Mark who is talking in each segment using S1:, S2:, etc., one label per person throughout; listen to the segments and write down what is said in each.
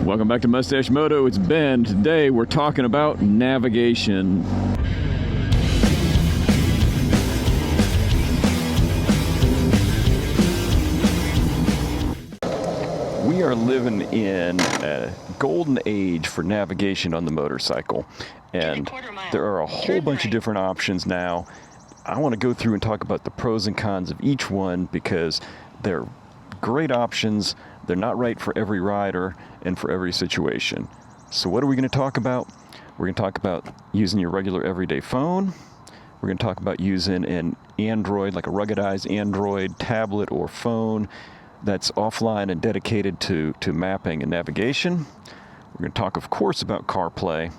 S1: Welcome back to MustacheMoto. It's Ben. Today we're talking about navigation. We are living in a golden age for navigation on the motorcycle, and there are a whole bunch of different options now. I want to go through and talk about the pros and cons of each one because they're great options. They're not right for every rider and for every situation. So what are we going to talk about? We're going to talk about using your regular everyday phone. We're going to talk about using an Android, like a ruggedized Android tablet or phone that's offline and dedicated to mapping and navigation. We're going to talk, of course, about CarPlay.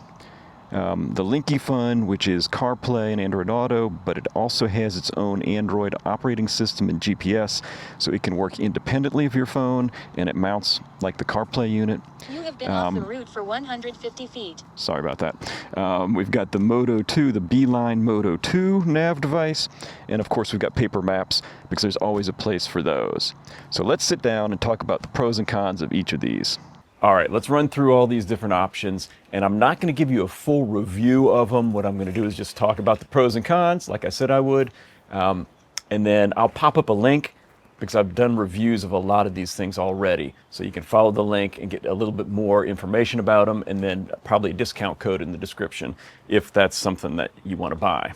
S1: The Linkifun, which is CarPlay and Android Auto, but it also has its own Android operating system and GPS, so it can work independently of your phone, and it mounts like the CarPlay unit.
S2: You have been off the route for 150 feet.
S1: Sorry about that. We've got the Moto II, the Beeline Moto II nav device, and of course we've got paper maps because there's always a place for those. So let's sit down and talk about the pros and cons of each of these. All right, let's run through all these different options, and I'm not going to give you a full review of them. What I'm going to do is just talk about the pros and cons, like I said I would, and then I'll pop up a link because I've done reviews of a lot of these things already, so you can follow the link and get a little bit more information about them, and then probably a discount code in the description if that's something that you want to buy.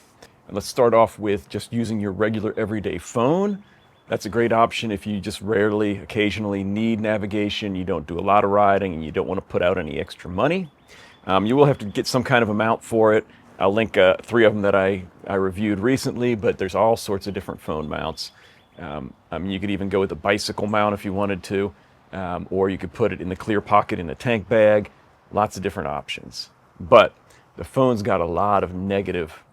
S1: And let's start off with just using your regular everyday phone. That's a great option if you just rarely, occasionally need navigation, you don't do a lot of riding, and you don't want to put out any extra money. You will have to get some kind of a mount for it. I'll link 3 of them that I reviewed recently, but there's all sorts of different phone mounts. You could even go with a bicycle mount if you wanted to, or you could put it in the clear pocket in a tank bag. Lots of different options. But the phone's got a lot of negative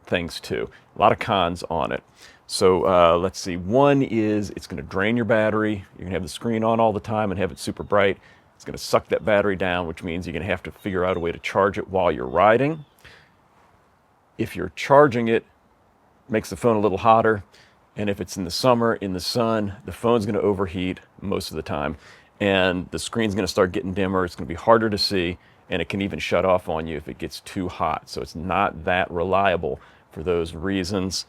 S1: things too, a lot of cons on it. So let's see, one is it's going to drain your battery. You're going to have the screen on all the time and have it super bright. It's going to suck that battery down, which means you're going to have to figure out a way to charge it while you're riding. If you're charging it, it makes the phone a little hotter. And if it's in the summer, in the sun, the phone's going to overheat most of the time. And the screen's going to start getting dimmer. It's going to be harder to see. And it can even shut off on you if it gets too hot. So it's not that reliable for those reasons.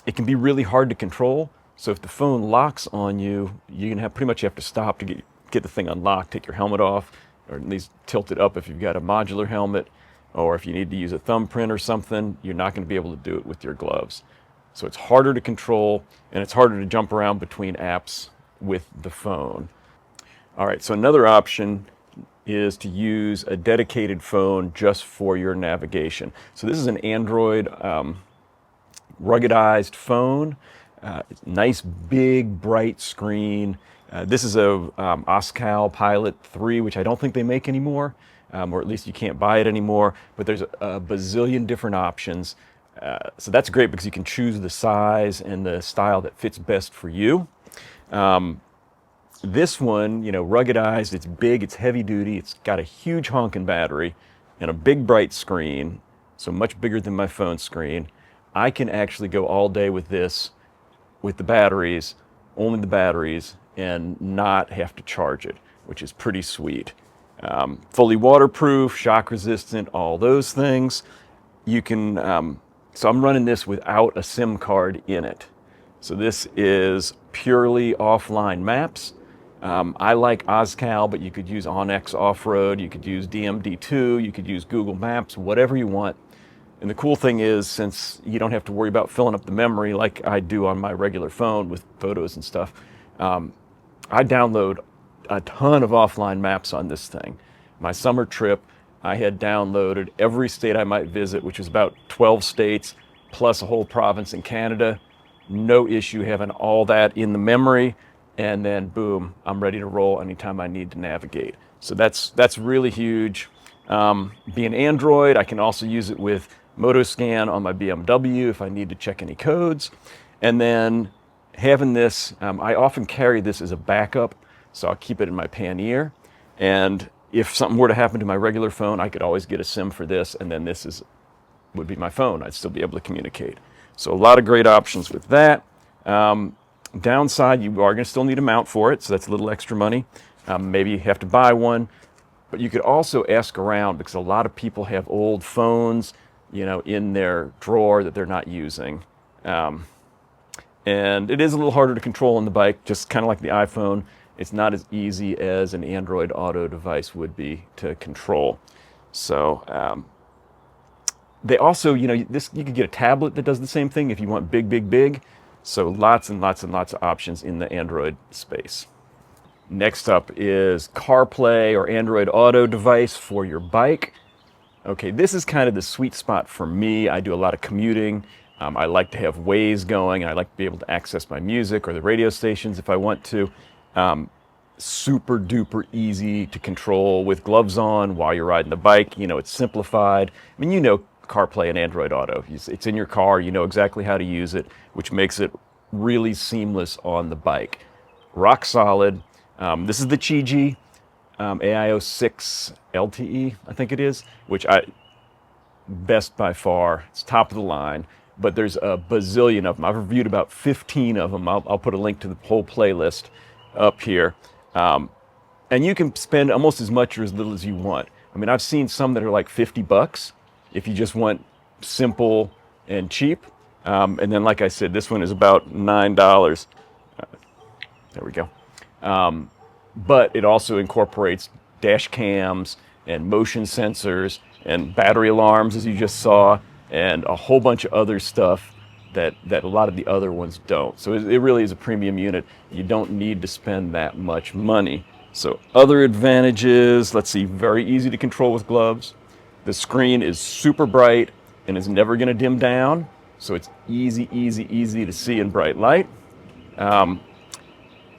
S1: It can be really hard to control. So if the phone locks on you, you're gonna pretty much have to stop to get the thing unlocked, take your helmet off, or at least tilt it up if you've got a modular helmet, or if you need to use a thumbprint or something, you're not gonna be able to do it with your gloves. So it's harder to control, and it's harder to jump around between apps with the phone. All right, so another option is to use a dedicated phone just for your navigation. So this is an Android ruggedized phone. Nice big bright screen. This is a Oscal Pilot 3, which I don't think they make anymore, or at least you can't buy it anymore, but there's a bazillion different options. So that's great because you can choose the size and the style that fits best for you. This one, ruggedized, it's big, it's heavy duty, it's got a huge honking battery and a big bright screen, so much bigger than my phone screen. I can actually go all day with this, with the batteries, only the batteries, and not have to charge it, which is pretty sweet. Fully waterproof, shock resistant, all those things. You can, so I'm running this without a SIM card in it. So this is purely offline maps. I like Oscal, but you could use OnX Off-Road, you could use DMD2, you could use Google Maps, whatever you want. And the cool thing is, since you don't have to worry about filling up the memory like I do on my regular phone with photos and stuff, I download a ton of offline maps on this thing. My summer trip, I had downloaded every state I might visit, which was about 12 states, plus a whole province in Canada. No issue having all that in the memory, and then boom, I'm ready to roll anytime I need to navigate. So that's really huge. Being Android, I can also use it with MotoScan on my BMW if I need to check any codes. And then having this, I often carry this as a backup, so I'll keep it in my pannier. And if something were to happen to my regular phone, I could always get a SIM for this, and then this would be my phone. I'd still be able to communicate. So a lot of great options with that. Downside, you are going to still need a mount for it, so that's a little extra money. Maybe you have to buy one, but you could also ask around because a lot of people have old phones, in their drawer that they're not using. And it is a little harder to control on the bike, just kind of like the iPhone. It's not as easy as an Android Auto device would be to control. So they also, you could get a tablet that does the same thing if you want big, big, big. So lots and lots and lots of options in the Android space. Next up is CarPlay or Android Auto device for your bike. Okay, this is kind of the sweet spot for me. I do a lot of commuting. I like to have Waze going, and I like to be able to access my music or the radio stations if I want to. Super duper easy to control with gloves on while you're riding the bike. It's simplified. I mean, CarPlay and Android Auto. It's in your car. You know exactly how to use it, which makes it really seamless on the bike. Rock solid. This is the Qiji AIO6 LTE, I think it is, best by far. It's top of the line, but there's a bazillion of them. I've reviewed about 15 of them. I'll put a link to the whole playlist up here. And you can spend almost as much or as little as you want. I mean, I've seen some that are like $50 if you just want simple and cheap. And then, like I said, this one is about $9. There we go. But it also incorporates dash cams and motion sensors and battery alarms, as you just saw, and a whole bunch of other stuff that a lot of the other ones don't. So it really is a premium unit. You don't need to spend that much money. So other advantages, let's see, very easy to control with gloves. The screen is super bright and is never going to dim down. So it's easy to see in bright light.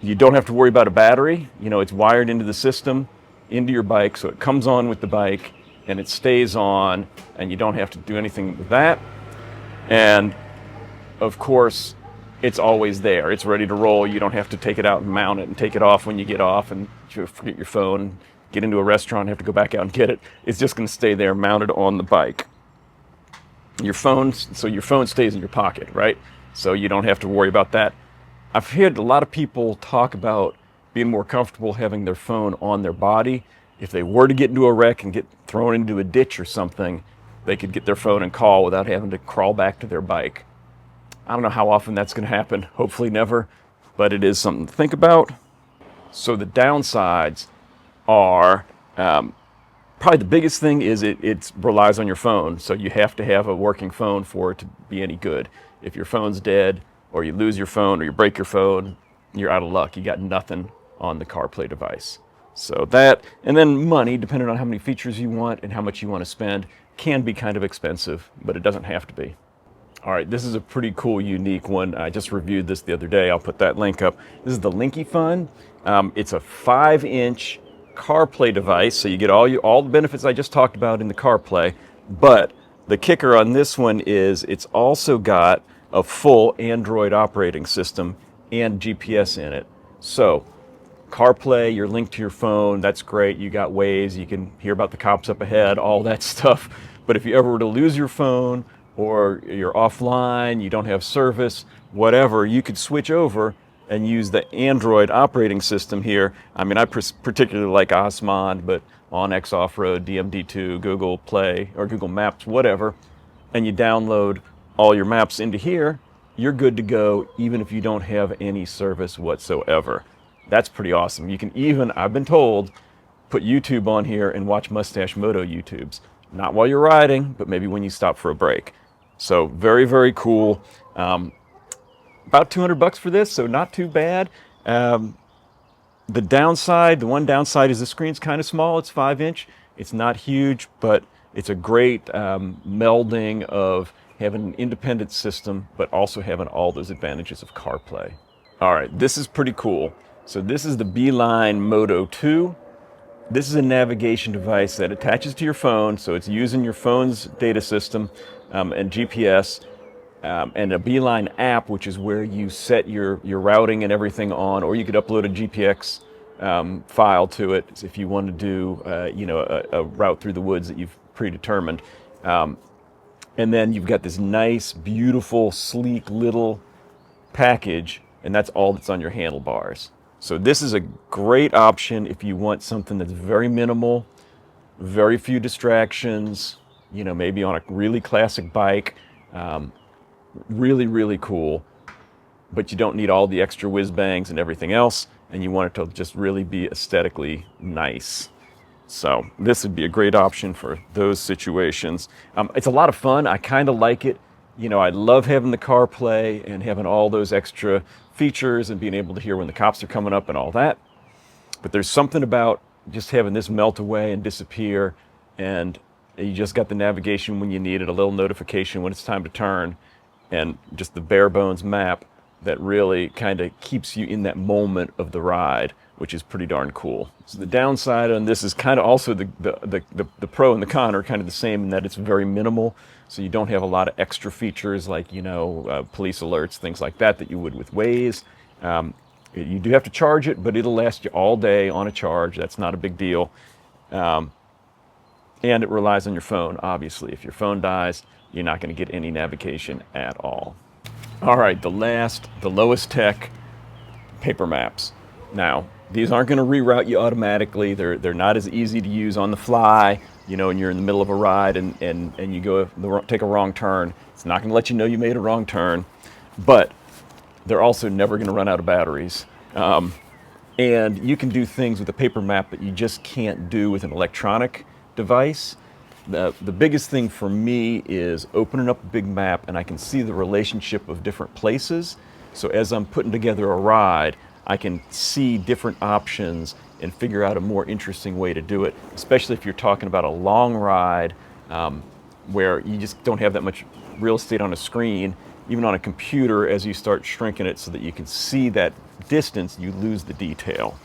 S1: You don't have to worry about a battery. It's wired into the system, into your bike, so it comes on with the bike and it stays on, and you don't have to do anything with that. And of course, it's always there. It's ready to roll. You don't have to take it out and mount it and take it off when you get off and you forget your phone, get into a restaurant, and have to go back out and get it. It's just going to stay there mounted on the bike. Your phone stays in your pocket, right? So you don't have to worry about that. I've heard a lot of people talk about being more comfortable having their phone on their body. If they were to get into a wreck and get thrown into a ditch or something, they could get their phone and call without having to crawl back to their bike. I don't know how often that's going to happen. Hopefully never, but it is something to think about. So the downsides are, probably the biggest thing is it relies on your phone. So you have to have a working phone for it to be any good. If your phone's dead, or you lose your phone, or you break your phone, you're out of luck. You got nothing on the CarPlay device. So that, and then money, depending on how many features you want and how much you want to spend, can be kind of expensive, but it doesn't have to be. All right, this is a pretty cool, unique one. I just reviewed this the other day. I'll put that link up. This is the Linkifun. It's a 5-inch CarPlay device, so you get all the benefits I just talked about in the CarPlay, but the kicker on this one is it's also got a full Android operating system and GPS in it. So CarPlay, you're linked to your phone, that's great. You got Waze, you can hear about the cops up ahead, all that stuff. But if you ever were to lose your phone, or you're offline, you don't have service, whatever, you could switch over and use the Android operating system here. I mean, I particularly like Osmond, but OnX Off-Road, DMD2, Google Play, or Google Maps, whatever, and you download all your maps into here, you're good to go even if you don't have any service whatsoever. That's pretty awesome. You can even, I've been told, put YouTube on here and watch MustacheMoto YouTubes. Not while you're riding, but maybe when you stop for a break. So very, very cool. About $200 for this, so not too bad. The one downside is the screen's kind of small. It's 5-inch. It's not huge, but it's a great melding of having an independent system, but also having all those advantages of CarPlay. All right, this is pretty cool. So this is the Beeline Moto II. This is a navigation device that attaches to your phone, so it's using your phone's data system and GPS, and a Beeline app, which is where you set your routing and everything on, or you could upload a GPX file to it if you want to do a route through the woods that you've predetermined. And then you've got this nice, beautiful, sleek little package, and that's all that's on your handlebars. So this is a great option if you want something that's very minimal, very few distractions, you know, maybe on a really classic bike, really, really cool, but you don't need all the extra whiz bangs and everything else, and you want it to just really be aesthetically nice. So this would be a great option for those situations. It's a lot of fun. I kind of like it. You know, I love having the CarPlay and having all those extra features and being able to hear when the cops are coming up and all that. But there's something about just having this melt away and disappear, and you just got the navigation when you need it, a little notification when it's time to turn, and just the bare bones map that really kind of keeps you in that moment of the ride, which is pretty darn cool. So the downside on this is kind of also the pro and the con are kind of the same in that it's very minimal. So you don't have a lot of extra features like, you know, police alerts, things like that that you would with Waze. You do have to charge it, but it'll last you all day on a charge. That's not a big deal. And it relies on your phone, obviously. If your phone dies, you're not going to get any navigation at all. All right, the lowest tech, paper maps. Now, these aren't going to reroute you automatically. They're not as easy to use on the fly. You know, when you're in the middle of a ride and you take a wrong turn, it's not going to let you know you made a wrong turn. But they're also never going to run out of batteries. And you can do things with a paper map that you just can't do with an electronic device. The biggest thing for me is opening up a big map and I can see the relationship of different places. So as I'm putting together a ride, I can see different options and figure out a more interesting way to do it, especially if you're talking about a long ride where you just don't have that much real estate on a screen. Even on a computer, as you start shrinking it so that you can see that distance, you lose the detail.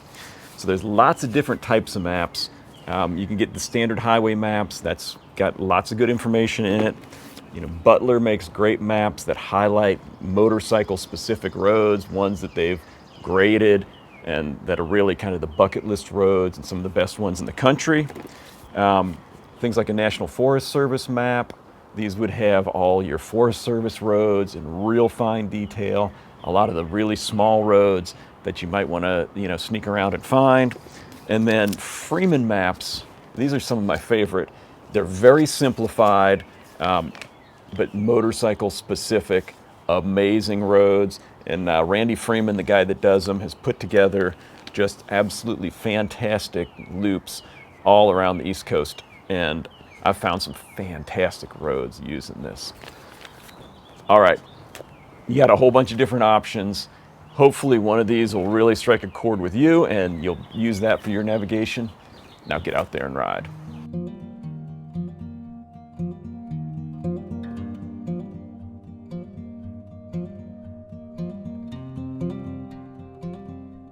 S1: So there's lots of different types of maps. You can get the standard highway maps. That's got lots of good information in it. You know, Butler makes great maps that highlight motorcycle-specific roads, ones that they've graded and that are really kind of the bucket list roads and some of the best ones in the country. Things like a National Forest Service map. These would have all your Forest Service roads in real fine detail, a lot of the really small roads that you might want to, you know, sneak around and find. And then Freeman maps, these are some of my favorite. They're very simplified, but motorcycle specific, amazing roads. And Randy Freeman, the guy that does them, has put together just absolutely fantastic loops all around the East Coast. And I've found some fantastic roads using this. All right, you got a whole bunch of different options. Hopefully one of these will really strike a chord with you and you'll use that for your navigation. Now get out there and ride.